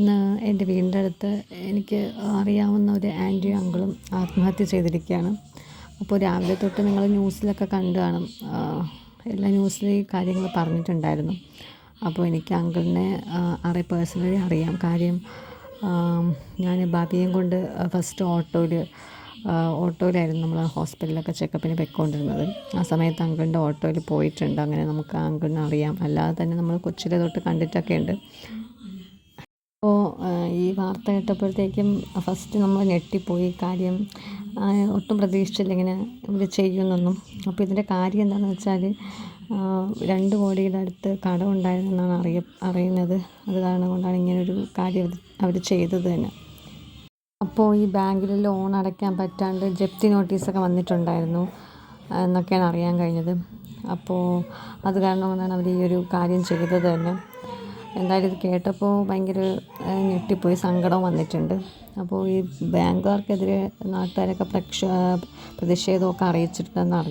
ഇന്ന് എൻ്റെ വീടിൻ്റെ അടുത്ത് എനിക്ക് അറിയാവുന്ന ഒരു ആൻറ്റിയും അങ്കിളും ആത്മഹത്യ ചെയ്തിരിക്കുകയാണ്. അപ്പോൾ രാവിലെ തൊട്ട് നിങ്ങൾ ന്യൂസിലൊക്കെ കണ്ടു കാണും. എല്ലാ ന്യൂസിലും ഈ കാര്യങ്ങൾ പറഞ്ഞിട്ടുണ്ടായിരുന്നു. അപ്പോൾ എനിക്ക് അങ്കിളിനെ പേഴ്സണലി അറിയാം. കാര്യം ഞാൻ ബാബിയെയും കൊണ്ട് ഫസ്റ്റ് ഓട്ടോയിലായിരുന്നു നമ്മൾ ഹോസ്പിറ്റലിലൊക്കെ ചെക്കപ്പിന് പൊയ്ക്കൊണ്ടിരുന്നത്. ആ സമയത്ത് അങ്കിളിൻ്റെ ഓട്ടോയിൽ പോയിട്ടുണ്ട്. അങ്ങനെ നമുക്ക് അങ്കിളിനെ അറിയാം. അല്ലാതെ തന്നെ നമ്മൾ കൊച്ചിലെ തൊട്ട് കണ്ടിട്ടൊക്കെ ഉണ്ട്. അപ്പോൾ ഈ വാർത്ത കേട്ടപ്പോഴത്തേക്കും ഫസ്റ്റ് നമ്മൾ ഞെട്ടിപ്പോയി. കാര്യം ഒട്ടും പ്രതീക്ഷിച്ചില്ല ഇങ്ങനെ ഇവർ ചെയ്യുമെന്നൊന്നും. അപ്പോൾ ഇതിൻ്റെ കാര്യം എന്താണെന്ന് വെച്ചാൽ 2 കോടിയുടെ അടുത്ത് കടമുണ്ടായിരുന്നെന്നാണ് അറിയുന്നത്. അത് കാരണം കൊണ്ടാണ് ഇങ്ങനൊരു കാര്യം അവർ ചെയ്തത് തന്നെ. അപ്പോൾ ഈ ബാങ്കിൽ ലോൺ അടയ്ക്കാൻ പറ്റാണ്ട് ജപ്തി നോട്ടീസൊക്കെ വന്നിട്ടുണ്ടായിരുന്നു എന്നൊക്കെയാണ് അറിയാൻ കഴിഞ്ഞത്. അപ്പോൾ അത് കാരണം കൊണ്ടാണ് അവർ ഈ ഒരു കാര്യം ചെയ്തത് തന്നെ. എന്തായാലും ഇത് കേട്ടപ്പോൾ ഭയങ്കര ഞെട്ടിപ്പോയി, സങ്കടം വന്നിട്ടുണ്ട്. അപ്പോൾ ഈ ബാങ്കുകാർക്കെതിരെ നാട്ടുകാരൊക്കെ പ്രതിഷേധമൊക്കെ അറിയിച്ചിട്ടുണ്ടെന്ന് അറിഞ്ഞു.